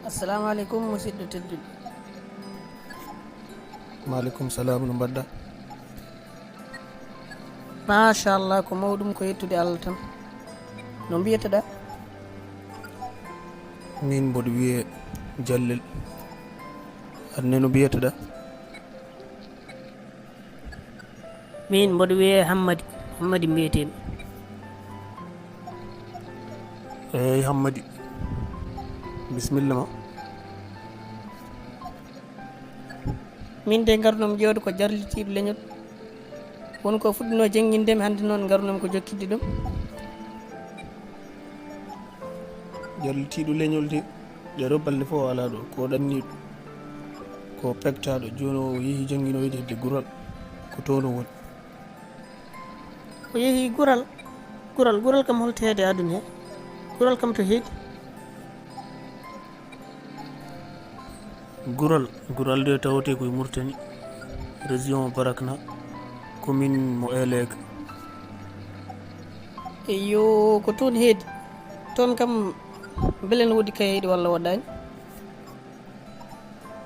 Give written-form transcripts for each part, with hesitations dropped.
assalamu aleykum musidɗo tedduɗo. maaleykum salam, no mbaɗɗa? machallah, ko mawɗum ko yettude Allah tan. No mbiyataɗa? min mboɗo wiye Jallel. anne no mbiyataɗa? min mboɗo wiye Hamadi mbiyetemi. eyyi Hamadi, bisimilla ma. min de garnomi ƴewde ko jarlitiɗo leñol, woni ko fuɗɗino jangguindemi, hannde noon garnomi ko jokkidde ɗum. jarlitiɗo leñol de ɗeɗo balɗe fof ala ɗo ko ɗanniɗo ko pectaɗo, joni o yeehi jangguino yiide hedde gural ko tono woni. o yeehi gural kam holto heede aduna he? Gural kam to heedi? gural de tawete koye Mauritanie, région Barakna, commune mo Eleka. yo ko toon heedi? Toon kam beele ne woodi kayehiɗi walla waɗani?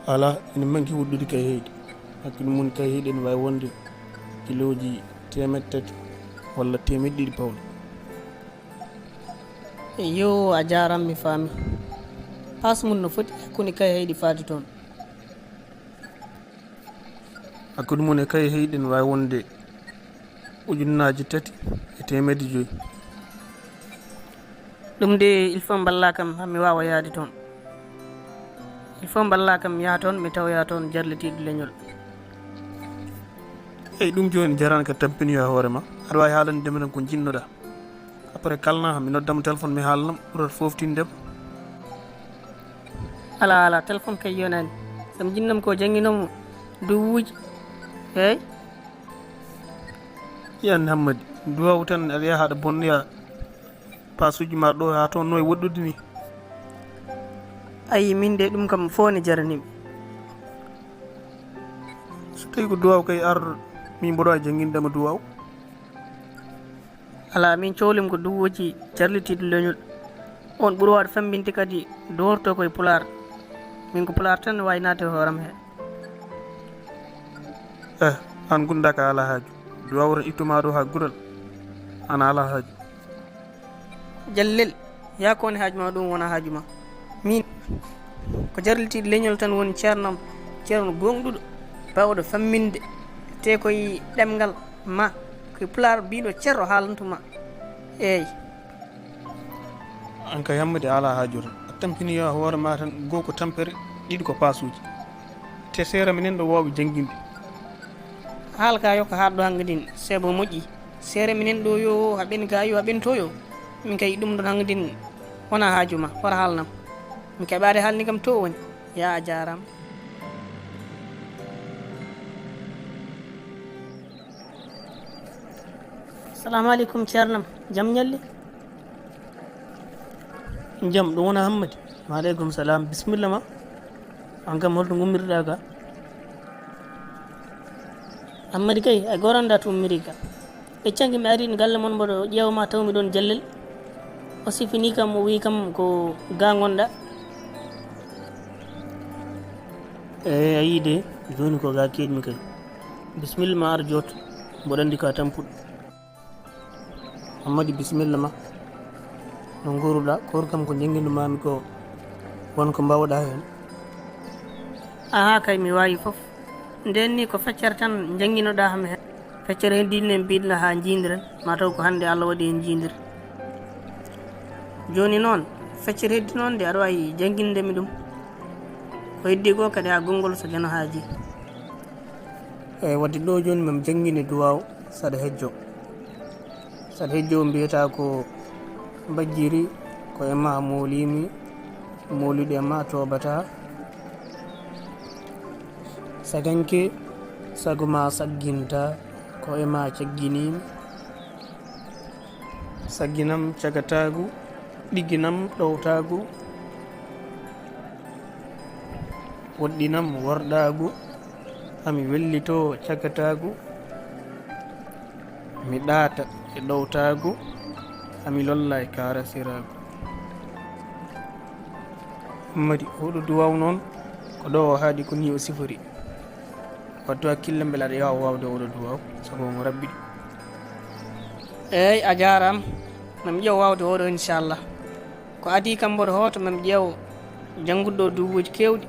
ala, ene manki woɗɗude kayehiɗi. hakkude mum kayehiɗi ene wawi wonde kiloji 300 walla 200 pawɗe. yo a jaram, mi faami. pas mum no foti hakkude kayehiɗi faade toon? hakkude mum e kayehiɗi ene wawi wonde ujunnaji 3,500. ɗum de il faut balla kam hami wawa yaade toon. Il faut balla kam yaha toon mi tawoya toon jarlitiɗo leñol. eyyi ɗum joni jarani ka tampinoya hoorema. aɗa wawi haalandema tan ko jinnoɗa, après kalna mi noddama téléphone mi haalnam ɓurata foftindema. ala téléphone kay yonani, somi jinnomi ko jangguinomo duwuji. eyyi yiyan Hammadi, duwaw tan aɗa yaha aɗa bonnoya pasuji ma ɗo ha toon no e woɗɗude ni. ayi min de ɗum kam fo ne jaranimi. so tawi ko duwaw kay ar min mboɗo wawi jangguindema duwaw. ala, min cohlimi ko duwoji jarlitiɗo leñol, on ɓuuri wade fambinde kadi dorto koye pular. min ko pular tan ne wawi naate hooram he. an gundaka ala haaju, duwawta ittuma ɗo ha gural ana ala haaju. Jallel, yakone haajuma ɗum wona haajuma. min ko jarlitiɗo leñol tan woni ceerno gonɗuɗo bawɗo famminde te koye ɗemgal ma, koye pular mbiɗo ceerro haalantuma. eyyi an kay Hammadi ala haaju tan a tampinoya hoore ma tan, goho ko tampere, ɗiɗi ko pasuji, te seere minen ɗo wawɓe jangguinde. haala ka yo ko haɗɗo hangadin sebo moƴƴi. seere minen ɗo yo haɓen ga yo haɓen to yo, min kay ɗum ɗon hangadin wona haajuma, wara haalnam. min keɓade haalni kam to woni. ya a jarama. assalamu aleykum ceernam, jaam ñalli? jaam, ɗum wona Hammadi? waaleykum salam, bisimilla ma. an kam holto gummirɗa ka? Hamadi kay ay goranda to ummiri ka. ɓeccanki mi ari galle mon mboɗo ƴewma tawmi ɗon Jallel. o sifini kam o wi kam ko ga gonɗa. eyyi a yiide joni ko ga keɗmi kay. bisimilla ma ar joto, mboɗo andi ka tampuɗo. Hammadi, bisimilla ma. no goruɗa? koru kam ko jangguindumami ko wonko mbawɗa hen. aha kay mi wawi foof. nden ni ko feccere tan jangguinoɗa ham hen. feccere heddino en mbiɗno ha jidiren, mataw ko hande Allah waɗi en jidir. joni noon feccere heddi noon de aɗa wawi jangguindemi ɗum. ko heddi go kadi ha gongol so jano haaji. eyyi wadde ɗo joni mami jangguine duwaw saɗa hejjo mbiyata ko mbajjiri ko e ma molimi, molude e ma tobata, saganke sago ma sagginta, ko e ma cagginimi, sagginam cagatagu, ɗigginam ɗowtagu, woɗɗinam worɗagu, hami wellito cagatagu, mi ɗaata e ɗowtaago hami lolla e karasirago. Hamadi oɗo duwaw noon ko ɗo o haadi ko ni o sifori. Wattu hakkille beele aɗa yawa wawde oɗo duwaw sabu mo rabbiɗi. eyyi a jarama, mami ƴeew wawde oɗo inchallah. Ko adi kam mboɗo hoota mami ƴeew jangguɗo ɗo duuɓuji kewɗi